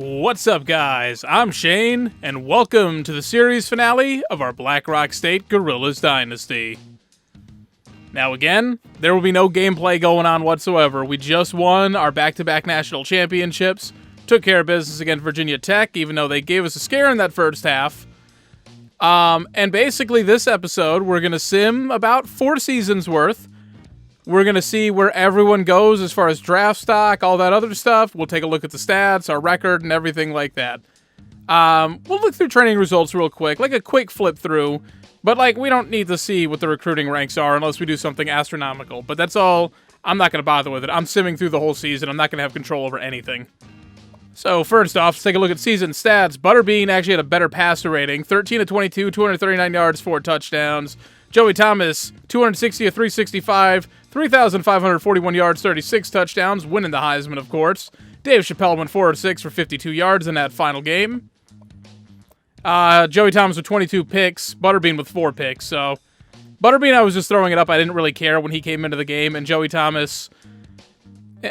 What's up, guys? I'm Shane, and welcome to the series finale of our Black Rock State Gorillas Dynasty. Now again, there will be no gameplay going on whatsoever. We just won our back-to-back national championships, took care of business against Virginia Tech, even though they gave us a scare in that first half. And basically this episode, we're going to sim about 4 seasons worth. We're going to see where everyone goes as far as draft stock, all that other stuff. We'll take a look at the stats, our record, and everything like that. We'll look through training results real quick, like a quick flip through. But, we don't need to see what the recruiting ranks are unless we do something astronomical. But that's all. I'm not going to bother with it. I'm simming through the whole season. I'm not going to have control over anything. So, first off, let's take a look at season stats. Butterbean actually had a better passer rating. 13 of 22, 239 yards, 4 touchdowns. Joey Thomas, 260 of 365, 3,541 yards, 36 touchdowns, winning the Heisman, of course. Dave Chappelle went 4 of 6 for 52 yards in that final game. Joey Thomas with 22 picks, Butterbean with 4 picks. So, Butterbean, I was just throwing it up. I didn't really care when he came into the game. And Joey Thomas,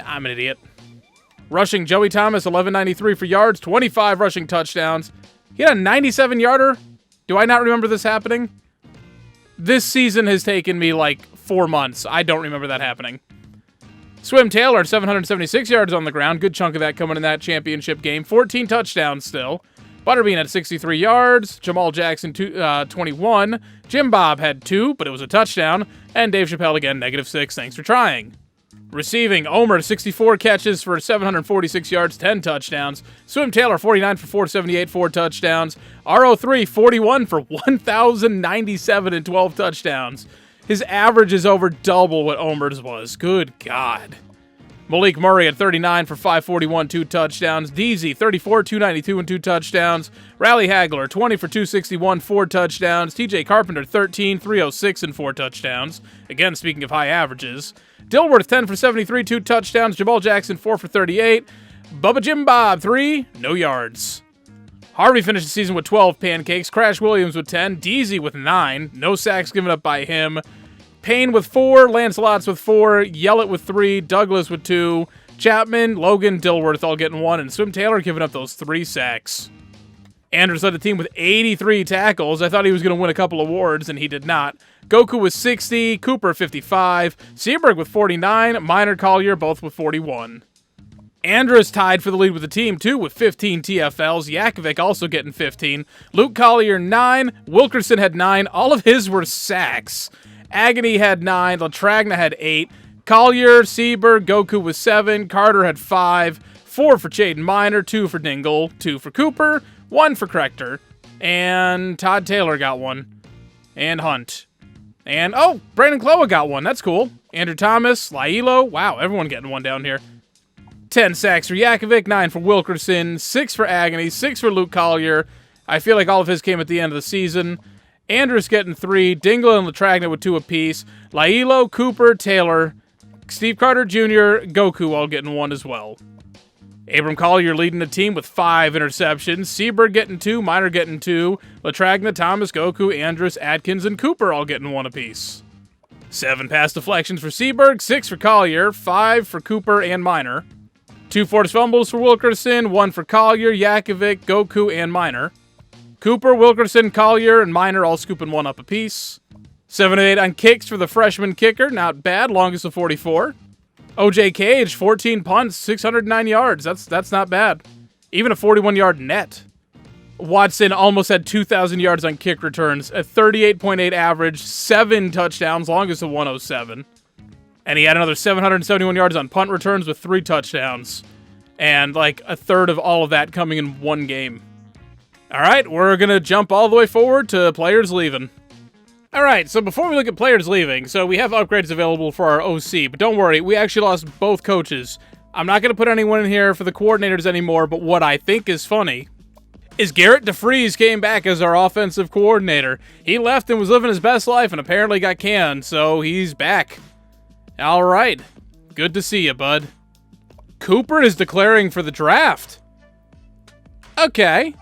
I'm an idiot. Rushing, Joey Thomas, 1193 for yards, 25 rushing touchdowns. He had a 97-yarder. Do I not remember this happening? This season has taken me 4 months. I don't remember that happening. Swim Taylor, 776 yards on the ground. Good chunk of that coming in that championship game. 14 touchdowns still. Butterbean had 63 yards. Jamal Jackson, 21. Jim Bob had 2, but it was a touchdown. And Dave Chappelle again, -6. Thanks for trying. Receiving, Omer, 64 catches for 746 yards, 10 touchdowns. Swim Taylor, 49 for 478, 4 touchdowns. RO3, 41 for 1,097 and 12 touchdowns. His average is over double what Omer's was. Good God. Malik Murray at 39 for 541, 2 touchdowns. Deasy, 34, 292 and 2 touchdowns. Rally Hagler, 20 for 261, 4 touchdowns. TJ Carpenter, 13, 306 and 4 touchdowns. Again, speaking of high averages. Dilworth, 10 for 73, 2 touchdowns. Jamal Jackson, 4 for 38. Bubba Jim Bob, 3, no yards. Harvey finished the season with 12 pancakes. Crash Williams with 10. Deasy with 9. No sacks given up by him. Payne with 4. Lancelot's with 4. Yellett with 3. Douglas with 2. Chapman, Logan, Dilworth all getting 1. And Swim Taylor giving up those 3 sacks. Andrews led the team with 83 tackles. I thought he was going to win a couple awards, and he did not. Goku with 60, Cooper 55, Seaberg with 49, Minor, Collier both with 41. Andrus tied for the lead with the team, too, with 15 TFLs. Yakovic also getting 15. Luke Collier, 9. Wilkerson had 9. All of his were sacks. Agony had 9. Latragna had 8. Collier, Seaberg, Goku with 7. Carter had 5. 4 for Chaden Minor, 2 for Dingle, 2 for Cooper, 1 for Crechter. And Todd Taylor got 1. And Hunt. And, Brandon Cloa got 1. That's cool. Andrew Thomas, Lailo. Wow, everyone getting 1 down here. 10 sacks for Yakovic, 9 for Wilkerson, 6 for Agony, 6 for Luke Collier. I feel like all of his came at the end of the season. Andrews getting 3, Dingle and Latragna with 2 apiece. Lailo, Cooper, Taylor, Steve Carter Jr., Goku all getting 1 as well. Abram Collier leading the team with 5 interceptions. Seaberg getting 2, Minor getting 2. Latragna, Thomas, Goku, Andrus, Adkins, and Cooper all getting 1 apiece. 7 pass deflections for Seaberg, 6 for Collier, 5 for Cooper and Minor. 2 forced fumbles for Wilkerson, 1 for Collier, Yakovic, Goku, and Minor. Cooper, Wilkerson, Collier, and Minor all scooping 1 up apiece. 7 of 8 on kicks for the freshman kicker, not bad, longest of 44. OJ Cage, 14 punts, 609 yards. That's not bad. Even a 41-yard net. Watson almost had 2,000 yards on kick returns, a 38.8 average, 7 touchdowns, longest of 107. And he had another 771 yards on punt returns with 3 touchdowns. And a third of all of that coming in 1 game. All right, we're going to jump all the way forward to players leaving. All right, so before we look at players leaving, so we have upgrades available for our OC, but don't worry, we actually lost both coaches. I'm not going to put anyone in here for the coordinators anymore, but what I think is funny is Garrett DeFries came back as our offensive coordinator. He left and was living his best life and apparently got canned, so he's back. All right, good to see you, bud. Cooper is declaring for the draft. Okay.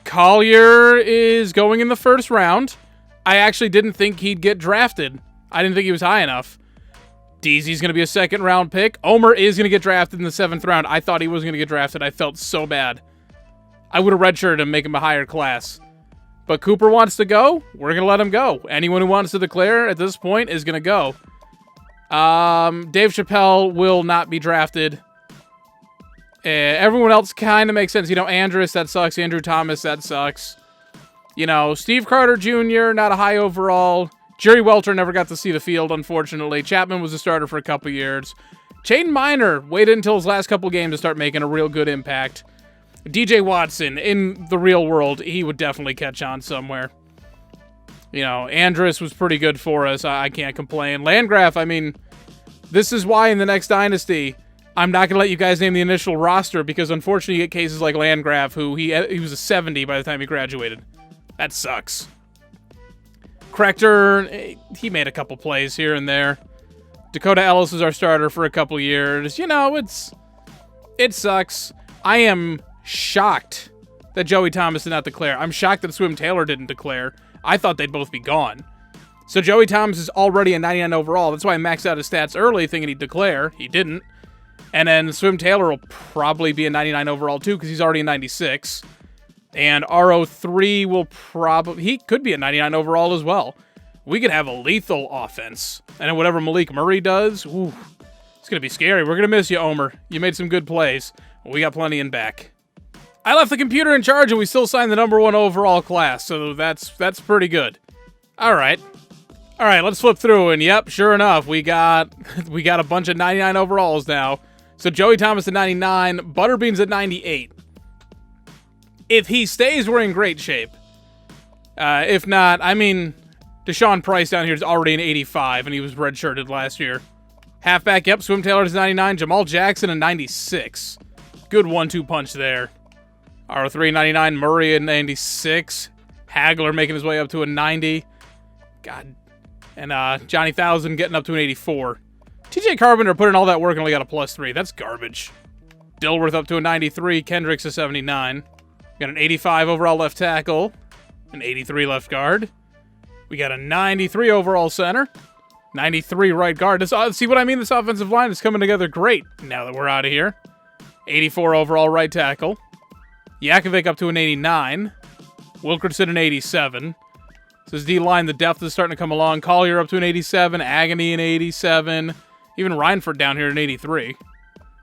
Collier is going in the first round. I actually didn't think he'd get drafted. I didn't think he was high enough. DZ's going to be a second-round pick. Omer is going to get drafted in the 7th round. I thought he was going to get drafted. I felt so bad. I would have redshirted him, make him a higher class. But Cooper wants to go. We're going to let him go. Anyone who wants to declare at this point is going to go. Dave Chappelle will not be drafted. Everyone else kind of makes sense. You know, Andrus, that sucks. Andrew Thomas, that sucks. You know, Steve Carter Jr., not a high overall. Jerry Welter never got to see the field, unfortunately. Chapman was a starter for a couple years. Chaden Minor waited until his last couple games to start making a real good impact. DJ Watson, in the real world, he would definitely catch on somewhere. You know, Andrus was pretty good for us. I can't complain. Landgraf, I mean, this is why in the next Dynasty, I'm not going to let you guys name the initial roster because unfortunately you get cases like Landgraf, who he was a 70 by the time he graduated. That sucks. Crector, he made a couple plays here and there. Dakota Ellis was our starter for a couple years. You know, it sucks. I am shocked that Joey Thomas did not declare. I'm shocked that Swim Taylor didn't declare. I thought they'd both be gone. So Joey Thomas is already a 99 overall. That's why I maxed out his stats early thinking he'd declare. He didn't. And then Swim Taylor will probably be a 99 overall too because he's already a 96. And RO3 will probably... He could be a 99 overall as well. We could have a lethal offense. And then whatever Malik Murray does, ooh, it's going to be scary. We're going to miss you, Omer. You made some good plays. We got plenty in back. I left the computer in charge and we still signed the #1 overall class. So that's pretty good. All right. All right, let's flip through. And yep, sure enough, we got a bunch of 99 overalls now. So Joey Thomas at 99, Butterbean's at 98. If he stays, we're in great shape. If not, I mean, Deshaun Price down here is already an 85, and he was redshirted last year. Halfback, yep, Swim Taylor's 99. Jamal Jackson a 96. Good 1-2 punch there. RO3 99, Murray at 96. Hagler making his way up to a 90. God. And Johnny Thousand getting up to an 84. TJ Carpenter put in all that work and only got a +3. That's garbage. Dilworth up to a 93. Kendricks a 79. Got an 85 overall left tackle. An 83 left guard. We got a 93 overall center. 93 right guard. See what I mean? This offensive line is coming together great now that we're out of here. 84 overall right tackle. Yakovic up to an 89. Wilkerson an 87. So his D-line, the depth is starting to come along. Collier up to an 87. Agony an 87. Even Reinford down here an 83.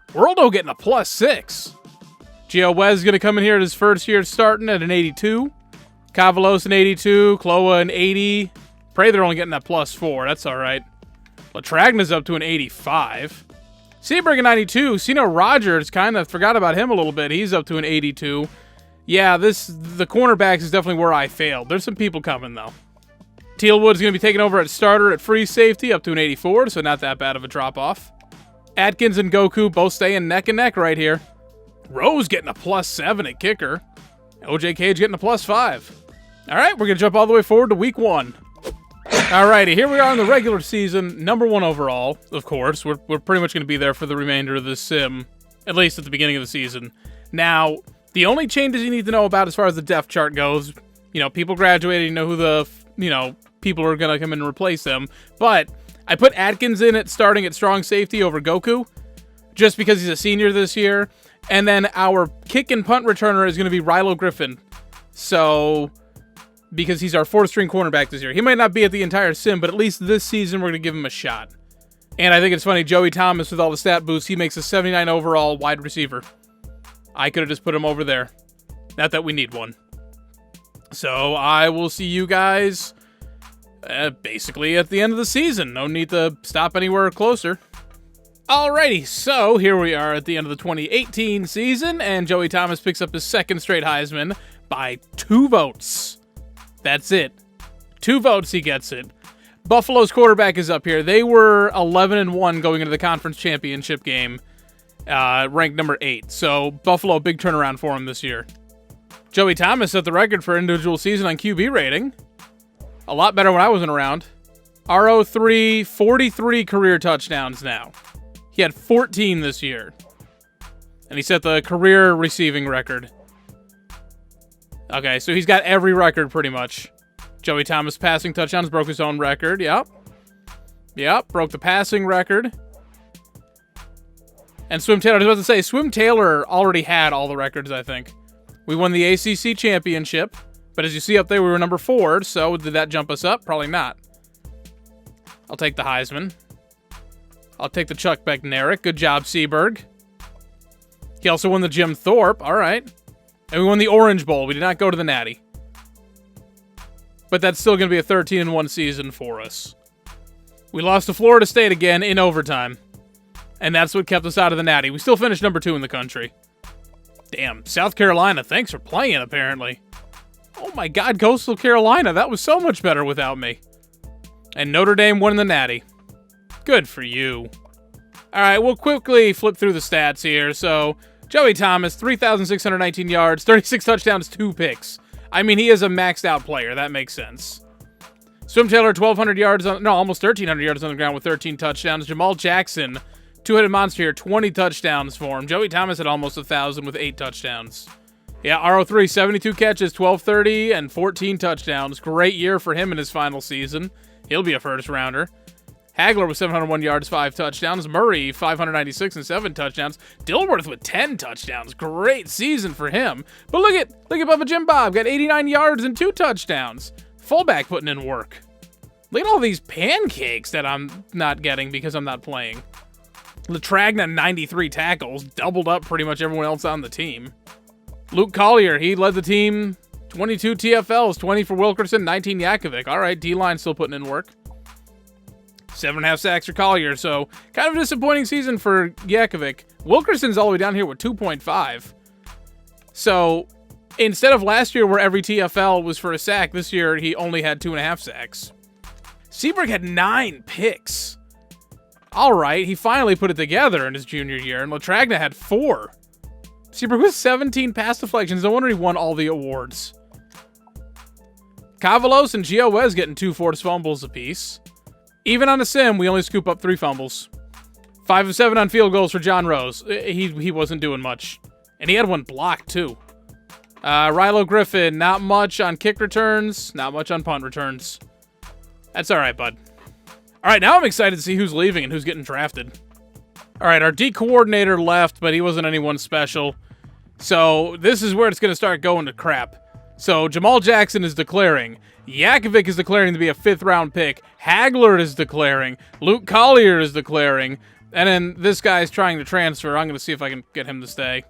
Worldo getting a +6. Gio Wez is going to come in here at his first year starting at an 82. Cavalos an 82. Cloa an 80. Pray they're only getting that +4. That's all right. Latragna's up to an 85. Seaberg a 92. Sino Rogers, kind of forgot about him a little bit. He's up to an 82. Yeah, the cornerbacks is definitely where I failed. There's some people coming, though. Tealwood's going to be taking over at starter at free safety, up to an 84, so not that bad of a drop-off. Atkins and Goku both staying neck and neck right here. Rose getting a +7 at kicker. OJ Cage getting a +5. All right, we're going to jump all the way forward to week 1. Alrighty, here we are in the regular season, #1 overall, of course. We're pretty much going to be there for the remainder of this sim, at least at the beginning of the season. Now, the only changes you need to know about as far as the depth chart goes, you know, people graduating, you know who the, people are going to come in and replace them. But I put Atkins in at starting at strong safety over Goku, just because he's a senior this year. And then our kick and punt returner is going to be Rilo Griffin. So, because he's our 4th-string cornerback this year. He might not be at the entire sim, but at least this season we're going to give him a shot. And I think it's funny, Joey Thomas, with all the stat boosts, he makes a 79 overall wide receiver. I could have just put him over there. Not that we need one. So I will see you guys basically at the end of the season. No need to stop anywhere closer. Alrighty, so here we are at the end of the 2018 season, and Joey Thomas picks up his 2nd straight Heisman by 2 votes. That's it. 2 votes, he gets it. Buffalo's quarterback is up here. They were 11-1 going into the conference championship game, ranked number 8. So Buffalo, big turnaround for him this year. Joey Thomas set the record for individual season on QB rating. A lot better when I wasn't around. RO3, 43 career touchdowns now. He had 14 this year. And he set the career receiving record. Okay, so he's got every record pretty much. Joey Thomas passing touchdowns broke his own record. Yep. Yep, broke the passing record. And Swim Taylor, I was about to say, Swim Taylor already had all the records, I think. We won the ACC championship, but as you see up there, we were number 4, so did that jump us up? Probably not. I'll take the Heisman. I'll take the Chuck Bednarik. Good job, Seaberg. He also won the Jim Thorpe. All right. And we won the Orange Bowl. We did not go to the Natty. But that's still going to be a 13-1 season for us. We lost to Florida State again in overtime. And that's what kept us out of the Natty. We still finished number 2 in the country. Damn, South Carolina, thanks for playing, apparently. Oh my god, Coastal Carolina, that was so much better without me. And Notre Dame won the Natty. Good for you. Alright, we'll quickly flip through the stats here. So, Joey Thomas, 3,619 yards, 36 touchdowns, 2 picks. I mean, he is a maxed out player, that makes sense. Swim Taylor, 1,200 yards, almost 1,300 yards on the ground with 13 touchdowns. Jamal Jackson, two-headed monster here, 20 touchdowns for him. Joey Thomas had almost 1,000 with 8 touchdowns. Yeah, RO3, 72 catches, 1,230, and 14 touchdowns. Great year for him in his final season. He'll be a first-rounder. Hagler with 701 yards, 5 touchdowns. Murray, 596 and 7 touchdowns. Dilworth with 10 touchdowns. Great season for him. But look at Bubba Jim Bob, got 89 yards and 2 touchdowns. Fullback putting in work. Look at all these pancakes that I'm not getting because I'm not playing. Latragna, 93 tackles, doubled up pretty much everyone else on the team. Luke Collier, he led the team, 22 TFLs, 20 for Wilkerson, 19 Yakovic. All right, D-line still putting in work. 7.5 sacks for Collier, so kind of a disappointing season for Yakovic. Wilkerson's all the way down here with 2.5. So instead of last year where every TFL was for a sack, this year he only had 2.5 sacks. Seaberg had 9 picks. All right, he finally put it together in his junior year, and Latragna had 4. Seaberg with 17 pass deflections. No wonder he won all the awards. Cavalos and Gio Wes getting 2 forced fumbles apiece. Even on a sim, we only scoop up 3 fumbles. 5 of 7 on field goals for John Rose. He wasn't doing much. And he had 1 blocked, too. Rilo Griffin, not much on kick returns, not much on punt returns. That's all right, bud. All right, now I'm excited to see who's leaving and who's getting drafted. All right, our D coordinator left, but he wasn't anyone special. So this is where it's going to start going to crap. So Jamal Jackson is declaring. Yakovic is declaring to be a 5th-round pick. Hagler is declaring. Luke Collier is declaring. And then this guy's trying to transfer. I'm going to see if I can get him to stay.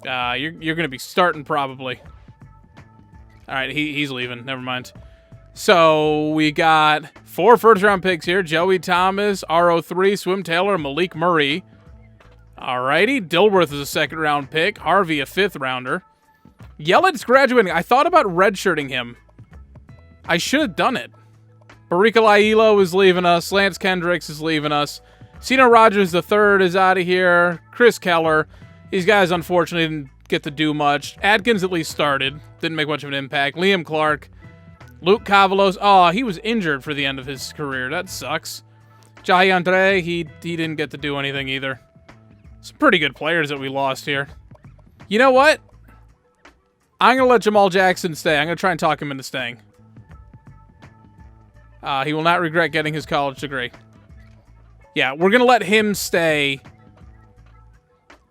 You're going to be starting probably. All right, he's leaving. Never mind. So we got 4 first-round picks here. Joey Thomas, RO3, Swim Taylor, Malik Murray. Alrighty, Dilworth is a 2nd-round pick. Harvey, a 5th-rounder. Yelich graduating. I thought about redshirting him. I should have done it. Barika Lailo is leaving us. Lance Kendricks is leaving us. Cino Rogers III is out of here. Chris Keller. These guys, unfortunately, didn't get to do much. Adkins at least started. Didn't make much of an impact. Liam Clark. Luke Cavalos. Oh, he was injured for the end of his career. That sucks. Jahi Andre, he didn't get to do anything either. Some pretty good players that we lost here. You know what? I'm going to let Jamal Jackson stay. I'm going to try and talk him into staying. He will not regret getting his college degree. Yeah, we're going to let him stay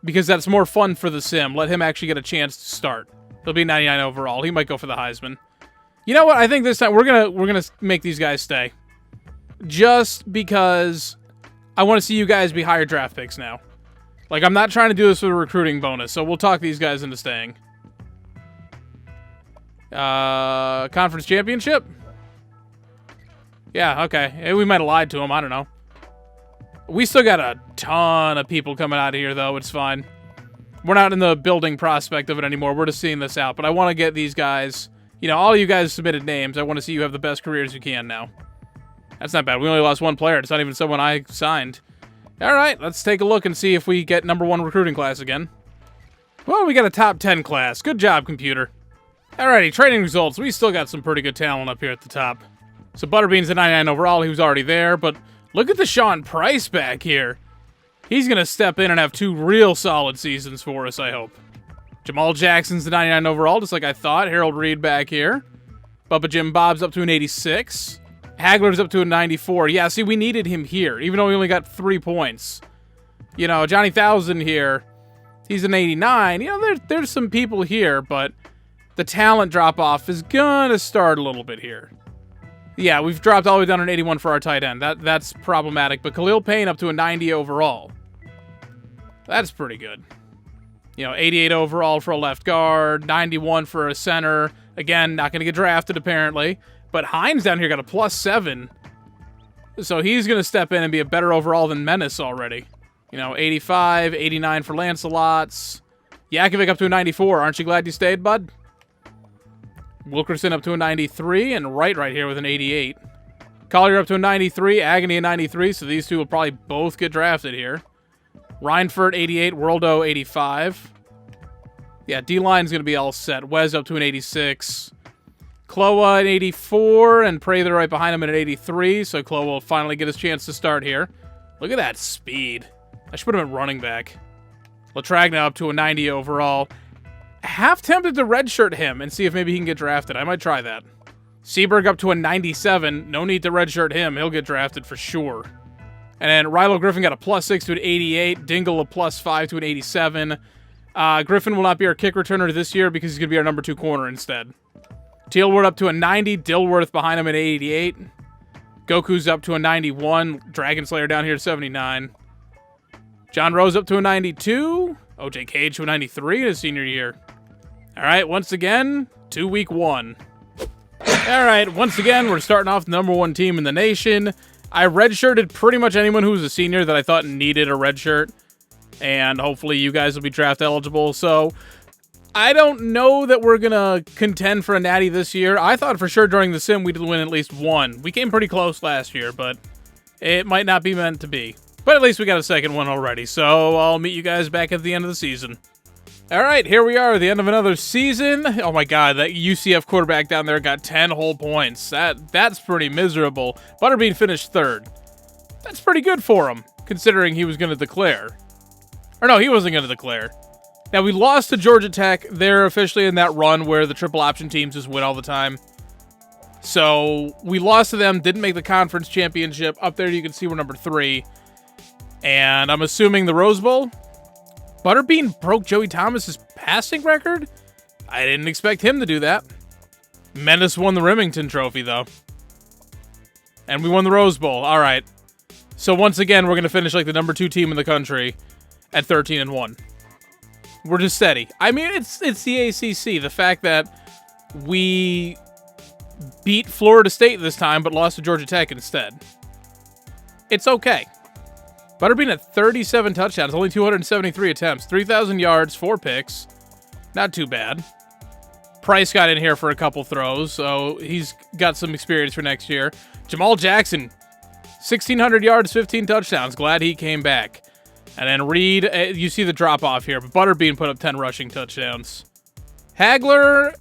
because that's more fun for the sim. Let him actually get a chance to start. He'll be 99 overall. He might go for the Heisman. You know what? I think this time we're gonna make these guys stay. Just because I want to see you guys be higher draft picks now. Like, I'm not trying to do this for the recruiting bonus, so we'll talk these guys into staying. Conference championship? Yeah, okay. We might have lied to him. I don't know. We still got a ton of people coming out of here, though. It's fine. We're not in the building prospect of it anymore. We're just seeing this out. But I want to get these guys... You know, all you guys submitted names. I want to see you have the best careers you can now. That's not bad. We only lost 1 player. It's not even someone I signed. All right, let's take a look and see if we get #1 recruiting class again. Well, we got a top 10 class. Good job, computer. Alrighty, training results. We still got some pretty good talent up here at the top. So Butterbean's at 99 overall. He was already there, but look at the Sean Price back here. He's going to step in and have 2 real solid seasons for us, I hope. Jamal Jackson's at 99 overall, just like I thought. Harold Reed back here. Bubba Jim Bob's up to an 86. Hagler's up to a 94. Yeah, see, we needed him here, even though we only got 3 points. You know, Johnny Thousand here, he's an 89. You know, there's some people here, but the talent drop-off is gonna start a little bit here. Yeah, we've dropped all the way down to an 81 for our tight end. That's problematic, but Khalil Payne up to a 90 overall. That's pretty good. You know, 88 overall for a left guard, 91 for a center. Again, not going to get drafted, apparently. But Hines down here got a +7. So he's going to step in and be a better overall than Menace already. You know, 85, 89 for Lancelots. Yakovic up to a 94. Aren't you glad you stayed, bud? Wilkerson up to a 93, and right here with an 88. Collier up to a 93, Agony a 93, so these two will probably both get drafted here. Reinfurt, 88, Worldo, 85. Yeah, D-line's going to be all set. Wes up to an 86. Kloa, an 84, and Prather right behind him at an 83, so Kloa will finally get his chance to start here. Look at that speed. I should put him at running back. Latragna up to a 90 overall. Half tempted to redshirt him and see if maybe he can get drafted. I might try that. Seaberg up to a 97. No need to redshirt him. He'll get drafted for sure. And then Rilo Griffin got a +6 to an 88. Dingle a +5 to an 87. Griffin will not be our kick returner this year because he's going to be our number 2 corner instead. Tealward up to a 90. Dilworth behind him at 88. Goku's up to a 91. Dragon Slayer down here at 79. John Rose up to a 92. OJ Cage to a 93 in his senior year. All right, once again, week 1. All right, once again, we're starting off the number 1 team in the nation. I redshirted pretty much anyone who was a senior that I thought needed a redshirt, and hopefully you guys will be draft eligible. So I don't know that we're going to contend for a natty this year. I thought for sure during the sim we'd win at least one. We came pretty close last year, but it might not be meant to be. But at least we got a second one already, so I'll meet you guys back at the end of the season. All right, here we are at the end of another season. Oh my god, that UCF quarterback down there got 10 whole points. That's pretty miserable. Butterbean finished 3rd. That's pretty good for him, considering he was going to declare. Or no, he wasn't going to declare. Now, we lost to Georgia Tech. They're officially in that run where the triple option teams just win all the time. So, we lost to them, didn't make the conference championship. Up there, you can see we're number 3. And I'm assuming the Rose Bowl. Butterbean broke Joey Thomas's passing record? I didn't expect him to do that. Menace won the Remington Trophy, though. And we won the Rose Bowl. All right. So once again, we're going to finish like the number 2 team in the country at 13-1. We're just steady. I mean, it's the ACC. The fact that we beat Florida State this time, but lost to Georgia Tech instead. It's okay. Butterbean at 37 touchdowns, only 273 attempts, 3,000 yards, 4 picks. Not too bad. Price got in here for a couple throws, so he's got some experience for next year. Jamal Jackson, 1,600 yards, 15 touchdowns. Glad he came back. And then Reed, you see the drop-off here, but Butterbean put up 10 rushing touchdowns. Hagler,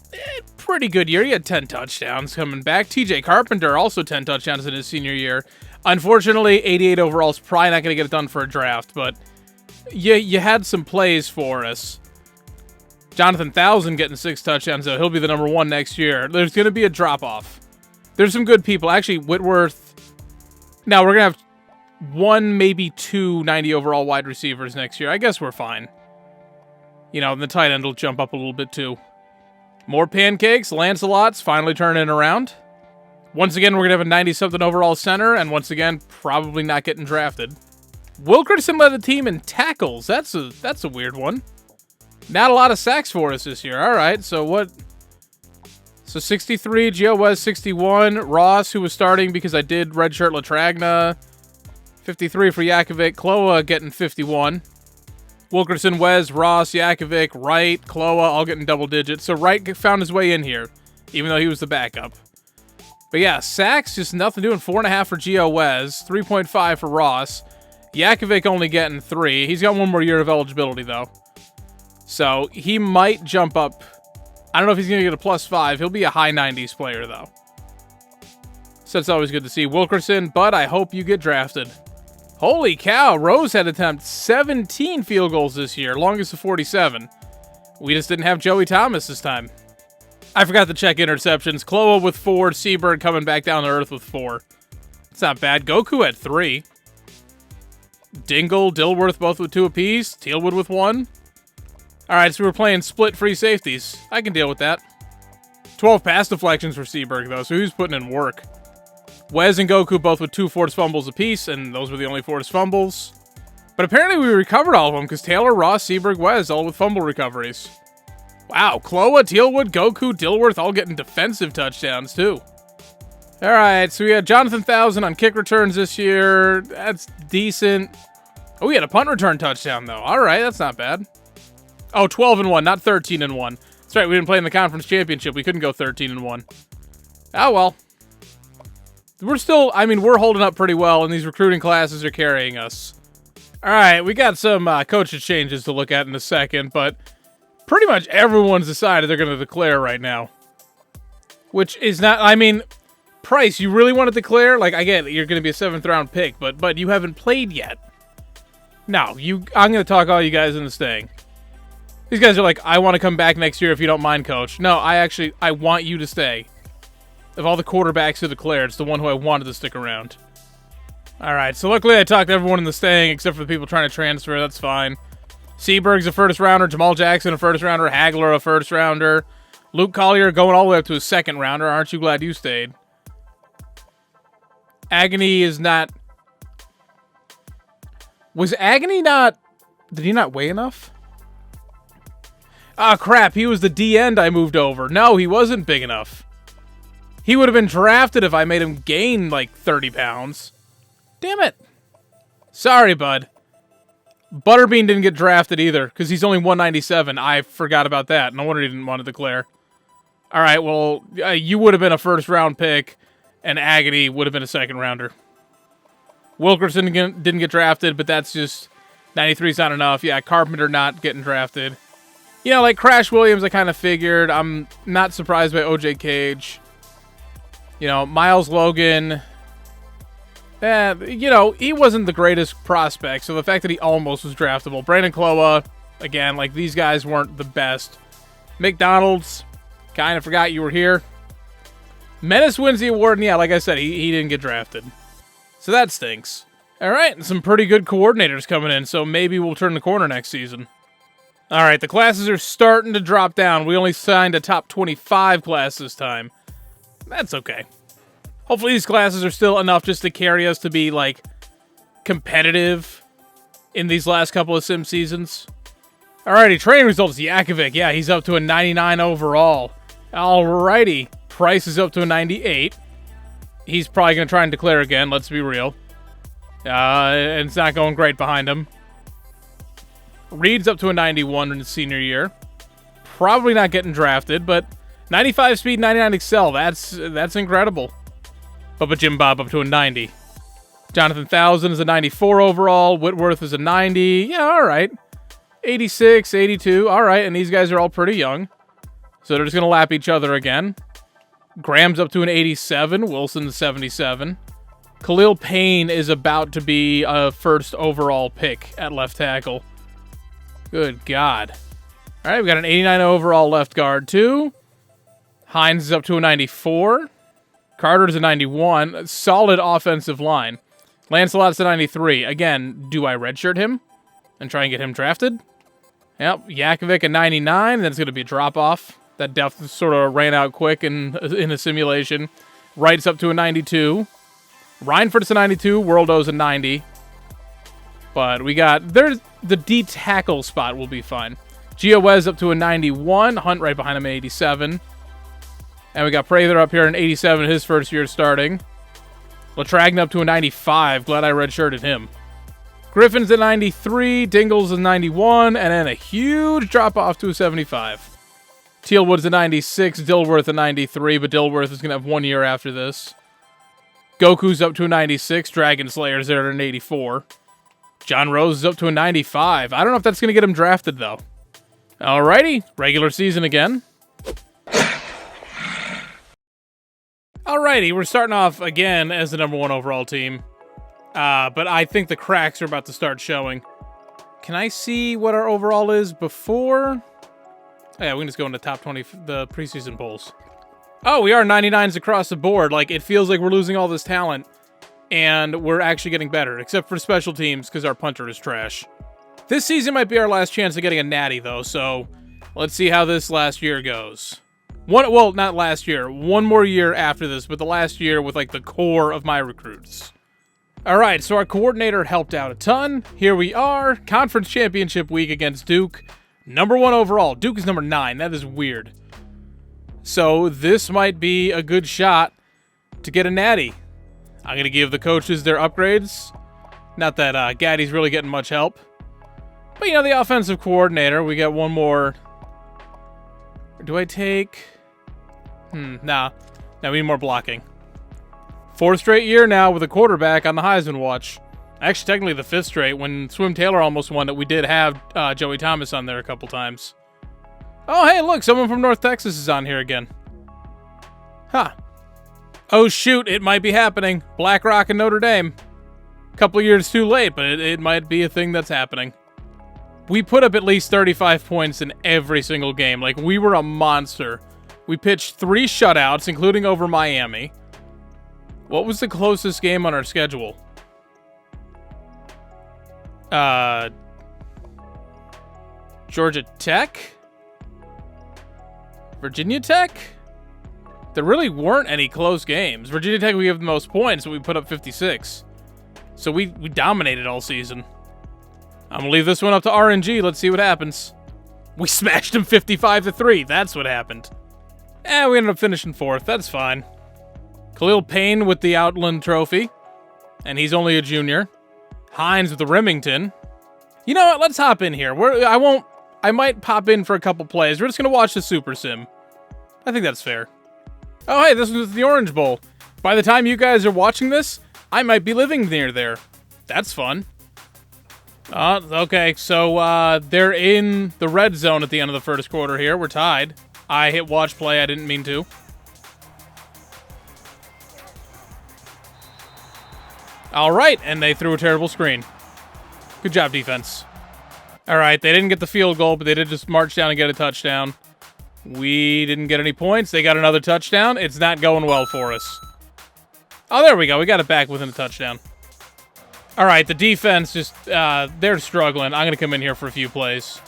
pretty good year. He had 10 touchdowns coming back. TJ Carpenter, also 10 touchdowns in his senior year. Unfortunately, 88 overall is probably not going to get it done for a draft, but you had some plays for us. Jonathan Thousand getting 6 touchdowns, though. He'll be the number 1 next year. There's going to be a drop-off. There's some good people. Actually, Whitworth. Now, we're going to have 1, maybe 2 90 overall wide receivers next year. I guess we're fine. You know, and the tight end will jump up a little bit, too. More pancakes. Lancelot's finally turning around. Once again, we're going to have a 90-something overall center, and once again, probably not getting drafted. Wilkerson led the team in tackles. That's a weird one. Not a lot of sacks for us this year. All right, so what? So 63, Gio was 61. Ross, who was starting because I did redshirt Latragna. 53 for Yakovic. Kloa getting 51. Wilkerson, Wes, Ross, Yakovic, Wright, Kloa, all getting double digits. So Wright found his way in here, even though he was the backup. But yeah, sacks, just nothing doing. 4.5 for Gio Wes, 3.5 for Ross. Yakovic only getting 3. He's got 1 more year of eligibility, though. So he might jump up. I don't know if he's going to get a +5. He'll be a high 90s player, though. So it's always good to see. Wilkerson, but I hope you get drafted. Holy cow, Rose had attempted 17 field goals this year, longest of 47. We just didn't have Joey Thomas this time. I forgot to check interceptions. Kloa with 4, Seabird coming back down to earth with 4. It's not bad. Goku had 3. Dingle, Dilworth both with 2 apiece. Tealwood with 1. Alright, so we're playing split free safeties. I can deal with that. 12 pass deflections for Seaberg, though, so who's putting in work? Wes and Goku both with 2 forced fumbles apiece, and those were the only forced fumbles. But apparently we recovered all of them, because Taylor, Ross, Seaberg, Wes, all with fumble recoveries. Wow, Kloa, Tealwood, Goku, Dilworth all getting defensive touchdowns, too. Alright, so we had Jonathan 1000 on kick returns this year. That's decent. Oh, we had a punt return touchdown, though. Alright, that's not bad. Oh, 12-1, not 13-1. That's right, we didn't play in the conference championship. We couldn't go 13-1. Oh, well. We're still, I mean, we're holding up pretty well, and these recruiting classes are carrying us. Alright, we got some coaches changes to look at in a second, but pretty much everyone's decided they're going to declare right now. Which is not, I mean, Price, you really want to declare? Like, I get it, you're going to be a 7th round pick, but you haven't played yet. No, I'm going to talk all you guys into staying. These guys are like, I want to come back next year if you don't mind, coach. No, I want you to stay. Of all the quarterbacks who declared, it's the one who I wanted to stick around. Alright, so luckily I talked everyone into staying, except for the people trying to transfer, that's fine. Seaberg's a first rounder, Jamal Jackson a first rounder, Hagler a first rounder, Luke Collier going all the way up to a 2nd rounder. Aren't you glad you stayed? Agony is not... Was Agony not... Did he not weigh enough? Ah, crap, he was the D-end I moved over. No, he wasn't big enough. He would have been drafted if I made him gain, like, 30 pounds. Damn it. Sorry, bud. Butterbean didn't get drafted either, because he's only 197. I forgot about that. No wonder he didn't want to declare. Alright, well, you would have been a 1st-round pick, and Agony would have been a 2nd rounder. Wilkerson didn't get drafted, but that's just... 93's not enough. Yeah, Carpenter not getting drafted. You know, like Crash Williams, I kind of figured. I'm not surprised by OJ Cage. You know, Miles Logan. You know, he wasn't the greatest prospect, so the fact that he almost was draftable. Brandon Kloa, again, like these guys weren't the best. McDonald's, kind of forgot you were here. Menace wins the award, and yeah, like I said, he didn't get drafted. So that stinks. All right, and some pretty good coordinators coming in, so maybe we'll turn the corner next season. All right, the classes are starting to drop down. We only signed a top 25 class this time. That's okay. Hopefully these classes are still enough just to carry us to be, like, competitive in these last couple of sim seasons. Alrighty, training results. Yakovic, yeah, he's up to a 99 overall. Alrighty, Price is up to a 98. He's probably going to try and declare again, let's be real. And it's not going great behind him. Reed's up to a 91 in his senior year. Probably not getting drafted, but 95 speed, 99 excel. That's incredible. Bubba Jim Bob up to a 90. Jonathan 1000 is a 94 overall. Whitworth is a 90. Yeah, all right. 86, 82. All right, and these guys are all pretty young. So they're just going to lap each other again. Graham's up to an 87. Wilson's 77. Khalil Payne is about to be a 1st overall pick at left tackle. Good God. All right, we got an 89 overall left guard, too. Hines is up to a 94. Carter's a 91. Solid offensive line. Lancelot's a 93. Again, do I redshirt him and try and get him drafted? Yep, Yakovic a 99. Then it's going to be a drop-off. That depth sort of ran out quick in a simulation. Wright's up to a 92. Reinford's a 92. Worldo's a 90. But we got... There's the D tackle spot will be fine. Gio Wes up to a 91. Hunt right behind him at 87. And we got Prather up here in 87, his 1st year starting. Latragna up to a 95. Glad I redshirted him. Griffin's a 93. Dingle's a 91. And then a huge drop-off to a 75. Tealwood's a 96. Dilworth a 93. But Dilworth is going to have 1 year after this. Goku's up to a 96. Dragon Slayer's there at an 84. John Rose is up to a 95. I don't know if that's going to get him drafted, though. Alrighty. Regular season again. Alrighty, we're starting off again as the #1 overall team. But I think the cracks are about to start showing. Can I see what our overall is before? Oh, yeah, we can just go into top 20, the preseason polls. Oh, we are 99s across the board. Like, it feels like we're losing all this talent, and we're actually getting better, except for special teams, because our punter is trash. This season might be our last chance of getting a natty, though, so let's see how this last year goes. Well, not last year. One more year after this, but the last year with, like, the core of my recruits. All right, so our coordinator helped out a ton. Here we are, conference championship week against Duke. Number 1 overall. Duke is number 9. That is weird. So this might be a good shot to get a natty. I'm going to give the coaches their upgrades. Not that Gaddy's really getting much help. But, you know, the offensive coordinator, we get one more. Do I take... Nah. Now we need more blocking. 4th straight year now with a quarterback on the Heisman watch. Actually, technically the 5th straight. When Swim Taylor almost won it, we did have Joey Thomas on there a couple times. Oh, hey, look, someone from North Texas is on here again. Huh. Oh, shoot, it might be happening. BlackRock and Notre Dame. Couple years too late, but it might be a thing that's happening. We put up at least 35 points in every single game. Like, we were a monster. We pitched 3 shutouts, including over Miami. What was the closest game on our schedule? Georgia Tech? Virginia Tech? There really weren't any close games. Virginia Tech, we have the most points, but we put up 56. So we dominated all season. I'm going to leave this one up to RNG. Let's see what happens. We smashed them 55-3. That's what happened. We ended up finishing 4th. That's fine. Khalil Payne with the Outland Trophy. And he's only a junior. Hines with the Remington. You know what? Let's hop in here. I might pop in for a couple plays. We're just going to watch the Super Sim. I think that's fair. Oh, hey, this was the Orange Bowl. By the time you guys are watching this, I might be living near there. That's fun. Okay, so they're in the red zone at the end of the first quarter here. We're tied. I hit watch play. I didn't mean to. All right, and they threw a terrible screen. Good job, defense. All right, they didn't get the field goal, but they did just march down and get a touchdown. We didn't get any points. They got another touchdown. It's not going well for us. Oh, there we go. We got it back within a touchdown. All right, the defense just, they're struggling. I'm going to come in here for a few plays.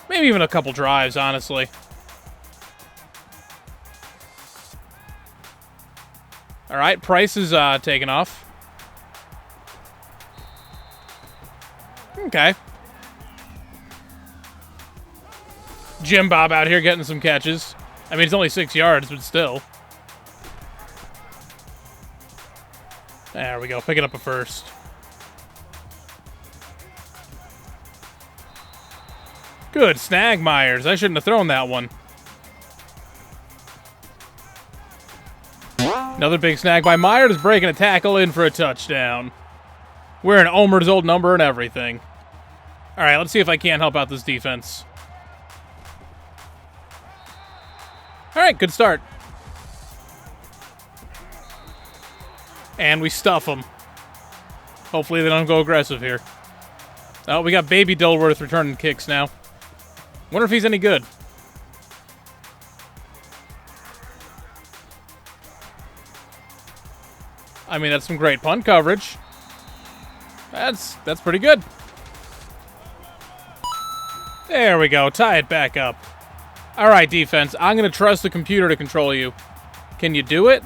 Maybe even a couple drives, honestly. All right, Price is taking off. Okay. Jim Bob out here getting some catches. I mean, it's only 6 yards, but still. There we go, picking up a first. Good snag, Myers. I shouldn't have thrown that one. Another big snag by Myers, breaking a tackle in for a touchdown. Wearing Omer's old number and everything. All right, let's see if I can't help out this defense. All right, good start. And we stuff them. Hopefully they don't go aggressive here. Oh, we got Baby Dilworth returning kicks now. Wonder if he's any good. I mean, that's some great punt coverage. That's pretty good. There we go. Tie it back up. All right, defense. I'm going to trust the computer to control you. Can you do it?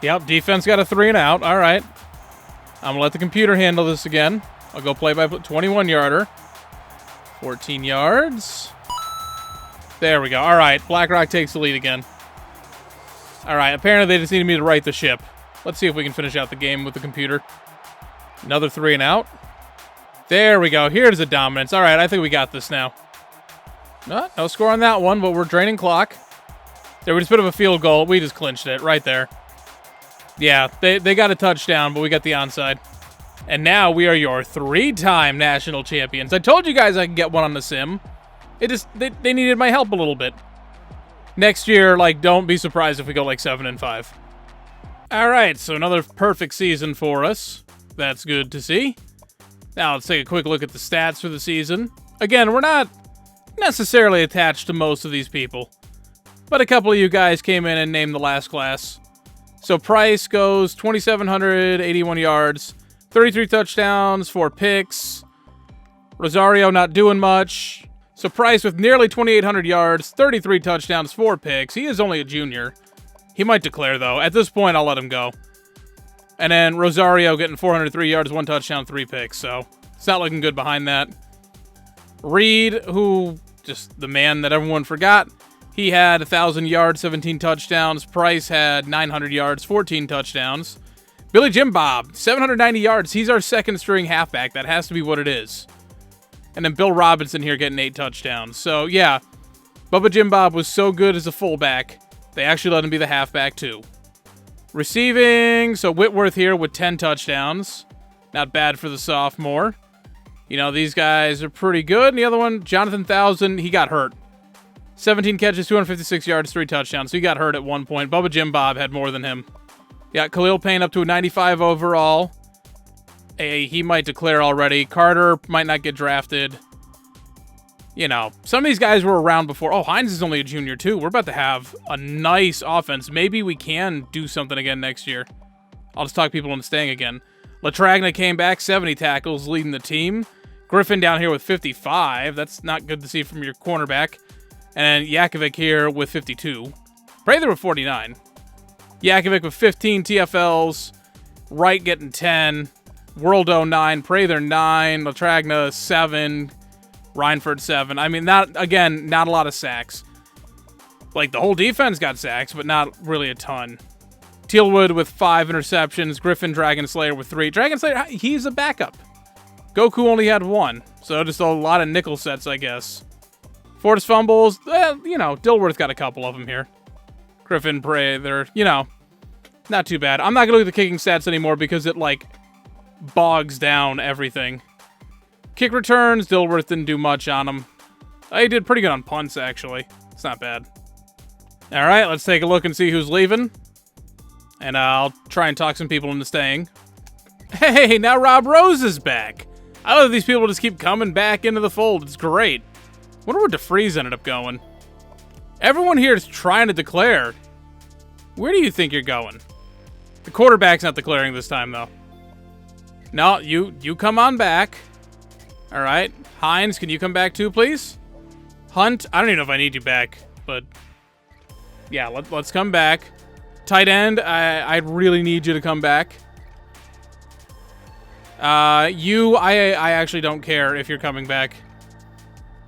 Yep, defense got a 3 and out. All right. I'm going to let the computer handle this again. I'll go play by 21-yarder. 14 yards. There we go. All right, BlackRock takes the lead again. All right, apparently they just needed me to right the ship. Let's see if we can finish out the game with the computer. Another 3 and out. There we go. Here's the dominance. All right, I think we got this now. No score on that one, but we're draining clock. There was a bit of a field goal. We just clinched it right there. Yeah, they got a touchdown, but we got the onside. And now we are your 3-time national champions. I told you guys I could get one on the sim. They needed my help a little bit. Next year, like, don't be surprised if we go like 7-5. All right, so another perfect season for us. That's good to see. Now let's take a quick look at the stats for the season. Again, we're not necessarily attached to most of these people. But a couple of you guys came in and named the last class. So Price goes 2,781 yards, 33 touchdowns, 4 picks. Rosario not doing much. So Price with nearly 2,800 yards, 33 touchdowns, 4 picks. He is only a junior. He might declare, though. At this point, I'll let him go. And then Rosario getting 403 yards, 1 touchdown, 3 picks. So it's not looking good behind that. Reed, who, just the man that everyone forgot, he had 1,000 yards, 17 touchdowns. Price had 900 yards, 14 touchdowns. Billy Jim Bob, 790 yards. He's our second string halfback. That has to be what it is. And then Bill Robinson here getting 8 touchdowns. So, yeah, Bubba Jim Bob was so good as a fullback, they actually let him be the halfback, too. Receiving, so Whitworth here with 10 touchdowns. Not bad for the sophomore. You know, these guys are pretty good. And the other one, Jonathan Thousand, he got hurt. 17 catches, 256 yards, 3 touchdowns. So he got hurt at one point. Bubba Jim Bob had more than him. Yeah, Khalil Payne up to a 95 overall. He might declare already. Carter might not get drafted. You know, some of these guys were around before. Oh, Hines is only a junior, too. We're about to have a nice offense. Maybe we can do something again next year. I'll just talk people into staying again. Latragna came back, 70 tackles, leading the team. Griffin down here with 55. That's not good to see from your cornerback. And Yakovic here with 52. Prather with 49. Yakovic with 15 TFLs. Wright getting 10. Worldo 9. Prather 9. Latragna 7. Reinford 7. I mean, not a lot of sacks. Like, the whole defense got sacks, but not really a ton. Tealwood with 5 interceptions. Griffin Dragon Slayer with 3. Dragon Slayer, he's a backup. Goku only had 1. So just a lot of nickel sets, I guess. Forced fumbles, you know, Dilworth got a couple of them here. Griffin, Prather, you know, not too bad. I'm not going to look at the kicking stats anymore because it, like, bogs down everything. Kick returns, Dilworth didn't do much on them. He did pretty good on punts, actually. It's not bad. All right, let's take a look and see who's leaving. And I'll try and talk some people into staying. Hey, now Rob Rose is back. I love these people just keep coming back into the fold. It's great. Wonder where DeFreeze ended up going. Everyone here is trying to declare. Where do you think you're going? The quarterback's not declaring this time, though. No, you come on back. All right. Hines, can you come back too, please? Hunt, I don't even know if I need you back, but yeah, let's come back. Tight end, I really need you to come back. I actually don't care if you're coming back.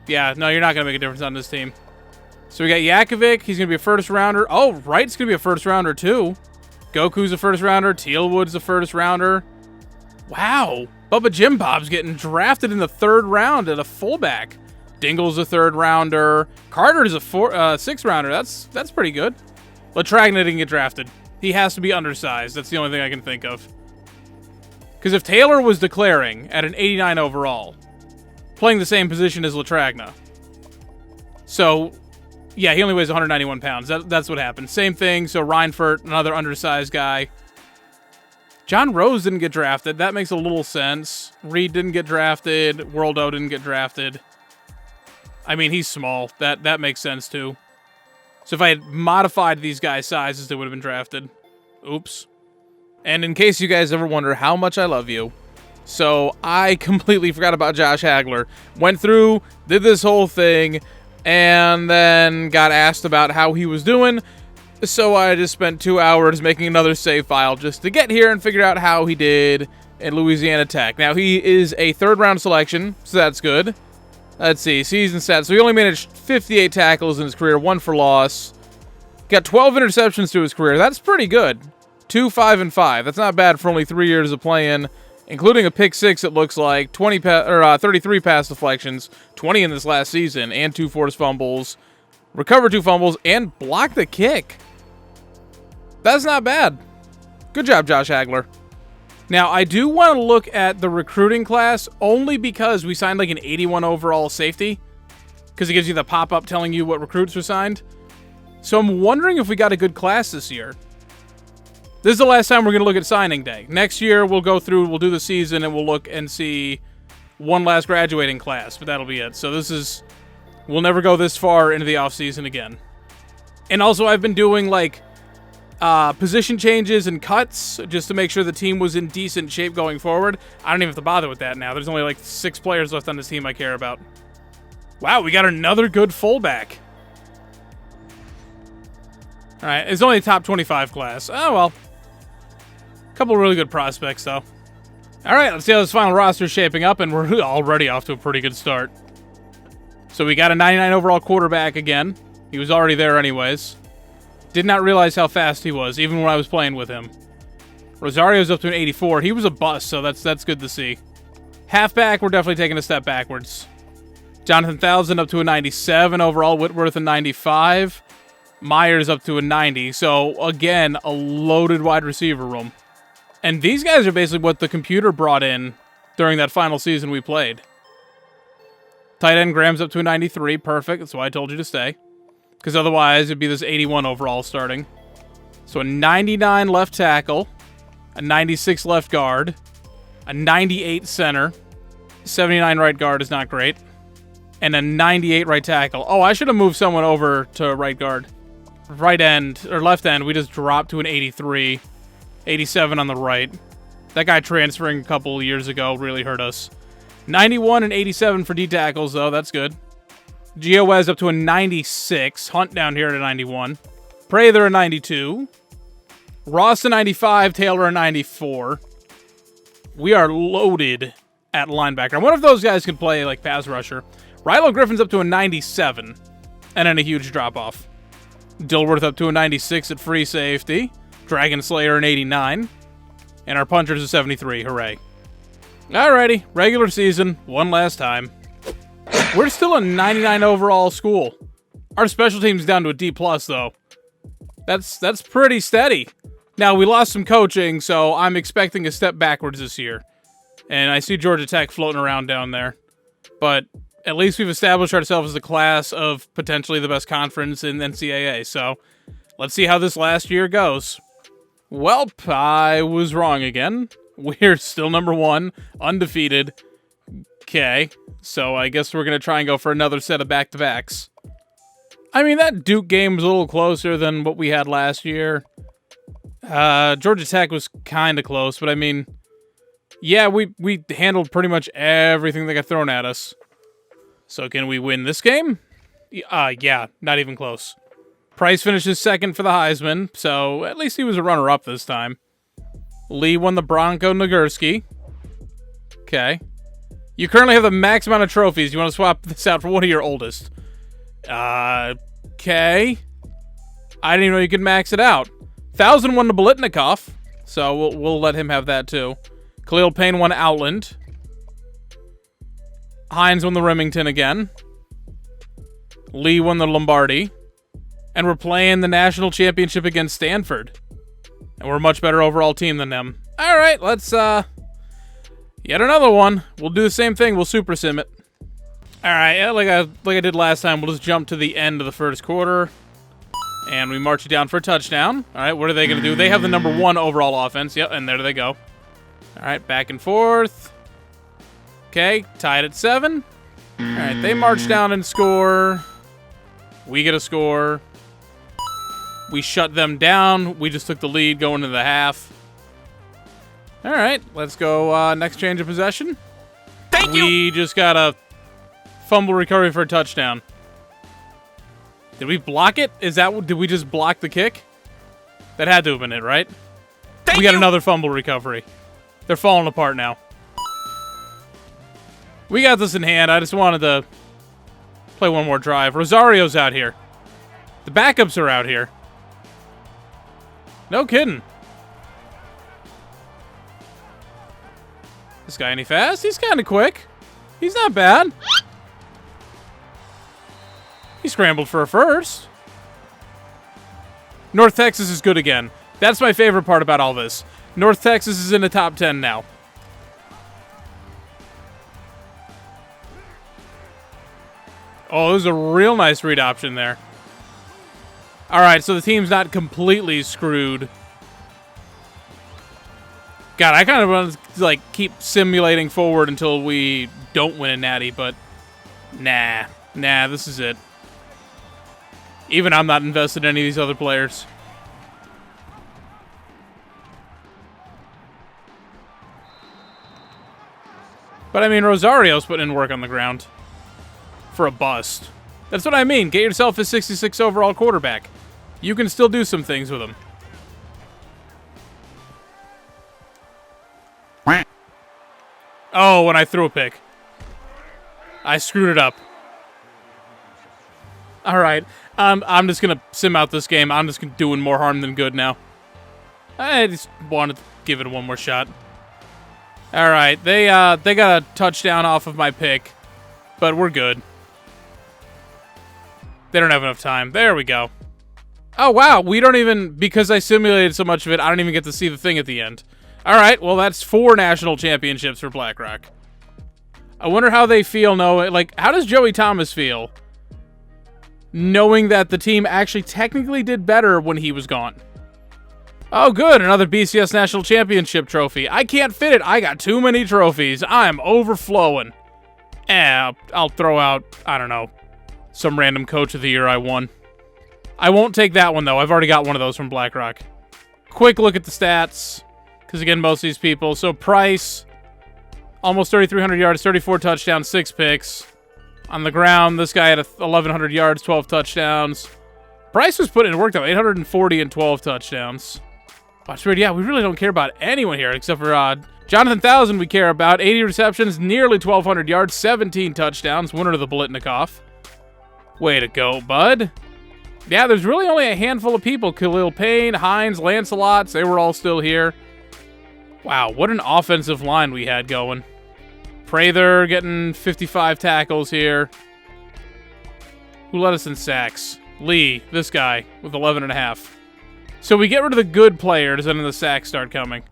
Yeah, no, you're not going to make a difference on this team. So we got Yakovic. He's going to be a first rounder. Oh, Wright's going to be a first rounder too. Goku's a first rounder. Tealwood's a first rounder. Wow. Bubba Jim Bob's getting drafted in the 3rd round at a fullback. Dingle's a 3rd rounder. Carter's a 6th rounder. That's pretty good. Latragna didn't get drafted. He has to be undersized. That's the only thing I can think of. Because if Taylor was declaring at an 89 overall, playing the same position as Latragna. So, yeah, he only weighs 191 pounds. That's what happened. Same thing, so Reinford, another undersized guy. John Rose didn't get drafted. That makes a little sense. Reed didn't get drafted. Worldo didn't get drafted. I mean, he's small. That makes sense, too. So if I had modified these guys' sizes, they would have been drafted. Oops. And in case you guys ever wonder how much I love you, so I completely forgot about Josh Hagler. Went through, did this whole thing, and then got asked about how he was doing. So I just spent 2 hours making another save file just to get here and figure out how he did in Louisiana Tech. Now, he is a 3rd round selection, so that's good. Let's see, season stats. So he only managed 58 tackles in his career, 1 for loss. Got 12 interceptions to his career. That's pretty good. 2, 5, and 5. That's not bad for only 3 years of playing, including a pick 6, it looks like, 33 pass deflections, 20 in this last season, and 2 forced fumbles. Recovered 2 fumbles, and blocked the kick. That's not bad. Good job, Josh Hagler. Now, I do want to look at the recruiting class only because we signed like an 81 overall safety, because it gives you the pop-up telling you what recruits were signed. So I'm wondering if we got a good class this year. This is the last time we're going to look at signing day. Next year, we'll go through, we'll do the season, and we'll look and see one last graduating class, but that'll be it. So this is We'll never go this far into the offseason again. And also, I've been doing, like, position changes and cuts just to make sure the team was in decent shape going forward. I don't even have to bother with that now. There's only, like, 6 players left on this team I care about. Wow, we got another good fullback. All right, it's only a top 25 class. Oh, well. A couple really good prospects, though. All right, let's see how this final roster is shaping up, and we're already off to a pretty good start. So we got a 99 overall quarterback again. He was already there anyways. Did not realize how fast he was, even when I was playing with him. Rosario's up to an 84. He was a bust, so that's good to see. Halfback, we're definitely taking a step backwards. Jonathan Thousand up to a 97 overall. Whitworth a 95. Myers up to a 90. So, again, a loaded wide receiver room. And these guys are basically what the computer brought in during that final season we played. Tight end Graham's up to a 93. Perfect. That's why I told you to stay. Because otherwise, it'd be this 81 overall starting. So a 99 left tackle. A 96 left guard. A 98 center. 79 right guard is not great. And a 98 right tackle. Oh, I should have moved someone over to right guard. Right end, or left end, we just dropped to an 83. 87 on the right. That guy transferring a couple years ago really hurt us. 91 and 87 for D tackles, though. That's good. Gioez up to a 96. Hunt down here at a 91. Prather a 92. Ross a 95. Taylor a 94. We are loaded at linebacker. I wonder if those guys can play like pass rusher. Rilo Griffin's up to a 97. And then a huge drop-off. Dilworth up to a 96 at free safety. Dragon Slayer an 89. And our puncher's a 73. Hooray. Alrighty. Regular season. One last time. We're still a 99 overall school. Our special team's down to a D+, though. That's pretty steady. Now, we lost some coaching, so I'm expecting a step backwards this year. And I see Georgia Tech floating around down there. But at least we've established ourselves as a class of potentially the best conference in NCAA. So let's see how this last year goes. Welp, I was wrong again. We're still number 1, undefeated. Okay, so I guess we're going to try and go for another set of back-to-backs. I mean, that Duke game was a little closer than what we had last year. Georgia Tech was kind of close, but I mean, yeah, we handled pretty much everything that got thrown at us. So can we win this game? Yeah, not even close. Price finishes second for the Heisman, so at least he was a runner-up this time. Lee won the Bronco Nagurski. Okay. You currently have the max amount of trophies. You want to swap this out for one of your oldest. Okay. I didn't even know you could max it out. 1,000 won the Bolitnikov, so we'll let him have that too. Khalil Payne won Outland. Hines won the Remington again. Lee won the Lombardi. And we're playing the national championship against Stanford. And we're a much better overall team than them. All right, let's, yet another one. We'll do the same thing. We'll super sim it. All right, yeah, like I did last time, we'll just jump to the end of the first quarter. And we march it down for a touchdown. All right, what are they going to do? They have the number 1 overall offense. Yep, and there they go. All right, back and forth. Okay, tied at 7. All right, they march down and score. We get a score. We shut them down. We just took the lead going into the half. All right, let's go next change of possession. Thank you. We just got a fumble recovery for a touchdown. Did we block it? Did we just block the kick? That had to have been it, right? We got another fumble recovery. They're falling apart now. We got this in hand. I just wanted to play one more drive. Rosario's out here. The backups are out here. No kidding. This guy any fast? He's kind of quick. He's not bad. He scrambled for a first. North Texas is good again. That's my favorite part about all this. North Texas is in the top 10 now. Oh, there's a real nice read option there. All right, so the team's not completely screwed. God, I kind of want to like keep simulating forward until we don't win a natty, but nah. Nah, this is it. Even I'm not invested in any of these other players. But I mean, Rosario's putting in work on the ground. For a bust. That's what I mean. Get yourself a 66 overall quarterback. You can still do some things with him. Oh, when I threw a pick. I screwed it up. Alright. I'm just going to sim out this game. I'm just doing more harm than good now. I just wanted to give it one more shot. Alright. They got a touchdown off of my pick. But we're good. They don't have enough time. There we go. Oh, wow. We don't even... Because I simulated so much of it, I don't even get to see the thing at the end. Alright, well, that's 4 national championships for BlackRock. I wonder how they feel knowing... Like, how does Joey Thomas feel knowing that the team actually technically did better when he was gone? Oh, good. Another BCS National Championship trophy. I can't fit it. I got too many trophies. I'm overflowing. I'll throw out, I don't know, some random Coach of the Year I won. I won't take that one, though. I've already got one of those from BlackRock. Quick look at the stats. Because, again, most of these people. So, Price, almost 3,300 yards, 34 touchdowns, 6 picks. On the ground, this guy had 1,100 yards, 12 touchdowns. Price was putting in work, though, 840 and 12 touchdowns. Watch weird. Yeah, we really don't care about anyone here except for Jonathan Thousand we care about. 80 receptions, nearly 1,200 yards, 17 touchdowns. Winner of the Blitnikoff. Way to go, bud. Yeah, there's really only a handful of people. Khalil Payne, Hines, Lancelots, they were all still here. Wow, what an offensive line we had going. Prather getting 55 tackles here. Who led us in sacks? Lee, this guy, with 11.5. So we get rid of the good players, and then the sacks start coming.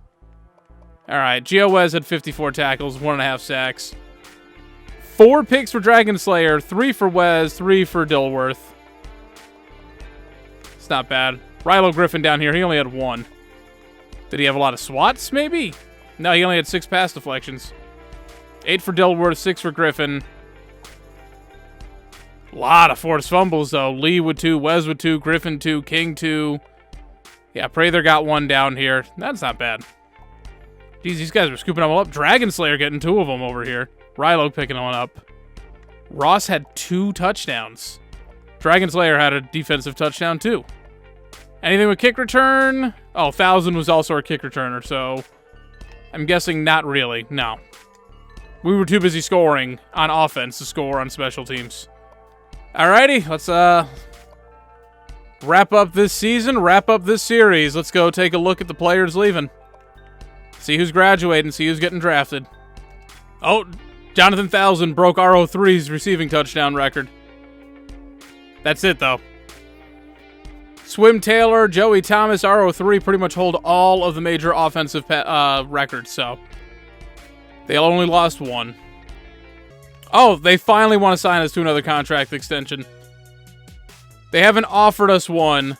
All right, Gio Wez had 54 tackles, 1.5 sacks. 4 picks for Dragon Slayer, 3 for Wez, 3 for Dilworth. It's not bad. Rilo Griffin down here, he only had 1. Did he have a lot of swats, maybe? No, he only had 6 pass deflections. 8 for Dilworth, 6 for Griffin. A lot of forced fumbles, though. Lee with 2, Wez with 2, Griffin 2, King 2. Yeah, Prather got 1 down here. That's not bad. Jeez, these guys were scooping them all up. Dragon Slayer getting 2 of them over here. Rilo picking one up. Ross had 2 touchdowns. Dragon Slayer had a defensive touchdown, too. Anything with kick return? Oh, 1,000 was also our kick returner, so I'm guessing not really. No. We were too busy scoring on offense to score on special teams. Alrighty, let's wrap up this season, wrap up this series. Let's go take a look at the players leaving. See who's graduating, see who's getting drafted. Oh, Jonathan Thousand broke RO3's receiving touchdown record. That's it, though. Swim Taylor, Joey Thomas, RO3 pretty much hold all of the major offensive records, so they only lost 1. Oh, they finally want to sign us to another contract extension. They haven't offered us one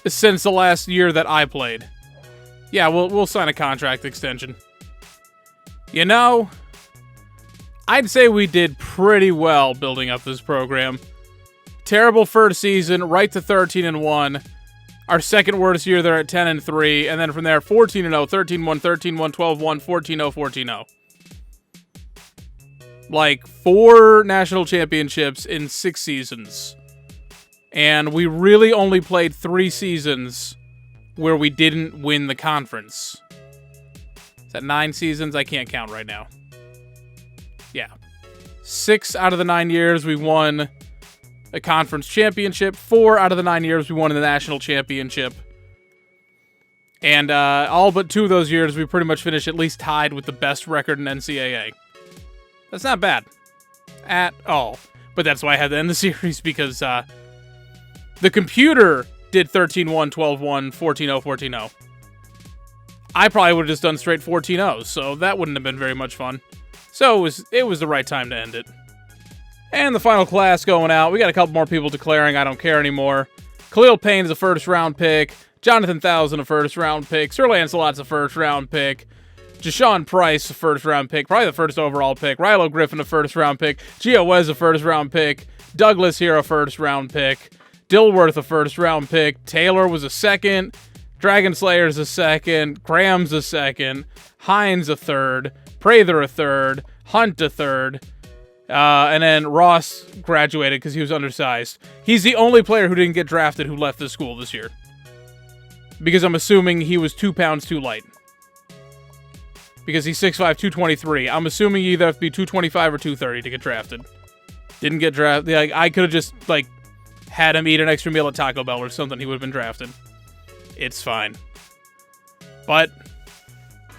since the last year that I played. Yeah, we'll sign a contract extension. You know, I'd say we did pretty well building up this program. Terrible first season, right to 13-1. Our second worst year, they're at 10-3, and then from there, 14-0, 13-1, 13-1, 12-1, 14-0, 14-0. Like 4 national championships in 6 seasons. And we really only played 3 seasons where we didn't win the conference. Is that 9 seasons? I can't count right now. Yeah. 6 out of the 9 years we won a conference championship. 4 out of the 9 years we won the national championship. And all but 2 of those years we pretty much finished at least tied with the best record in NCAA. That's not bad. At all. But that's why I had to end the series, because the computer did 13-1, 12-1, 14-0, 14-0. I probably would have just done straight 14-0s, so that wouldn't have been very much fun. So it was the right time to end it. And the final class going out. We got a couple more people declaring I don't care anymore. Khalil Payne is a first-round pick. Jonathan Thousand a first-round pick. Sir Lancelot's a first-round pick. Jashawn Price, a first-round pick, probably the first overall pick. Rilo Griffin, a first-round pick. Gio Wez, a first-round pick. Douglas here, a first-round pick. Dilworth, a first-round pick. Taylor was a second. Dragon Slayer's a second. Graham's a second. Hines a third. Prather a third. Hunt a third. And then Ross graduated because he was undersized. He's the only player who didn't get drafted who left the school this year. Because I'm assuming he was 2 pounds too light. Because he's 6'5", 223. I'm assuming you either have to be 225 or 230 to get drafted. Didn't get drafted. Like, I could have just, like, had him eat an extra meal at Taco Bell or something. He would have been drafted. It's fine. But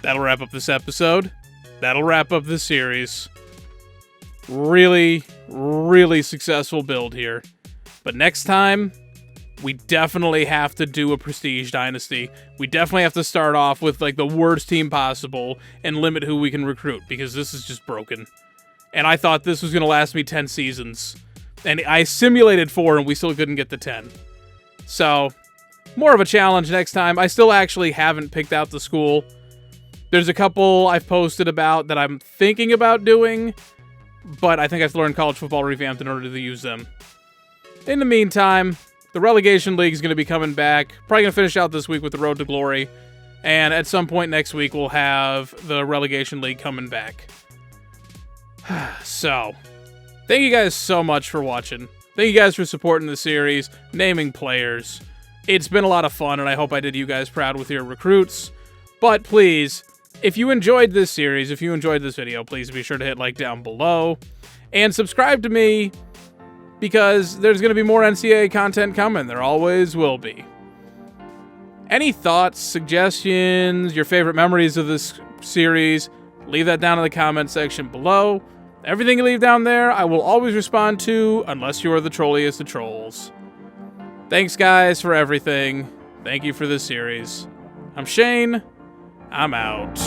that'll wrap up this episode. That'll wrap up this series. Really, really successful build here. But next time, we definitely have to do a Prestige Dynasty. We definitely have to start off with, like, the worst team possible and limit who we can recruit, because this is just broken. And I thought this was going to last me 10 seasons. And I simulated 4, and we still couldn't get to 10. So, more of a challenge next time. I still actually haven't picked out the school. There's a couple I've posted about that I'm thinking about doing, but I think I have to learn College Football Revamped in order to use them. In the meantime, the Relegation League is going to be coming back. Probably going to finish out this week with the Road to Glory. And at some point next week, we'll have the Relegation League coming back. So, thank you guys so much for watching. Thank you guys for supporting the series, naming players. It's been a lot of fun, and I hope I did you guys proud with your recruits. But please, if you enjoyed this series, if you enjoyed this video, please be sure to hit like down below. And subscribe to me, because there's going to be more NCAA content coming. There always will be. Any thoughts, suggestions, your favorite memories of this series, leave that down in the comment section below. Everything you leave down there, I will always respond to, unless you are the trolliest of trolls. Thanks, guys, for everything. Thank you for this series. I'm Shane. I'm out.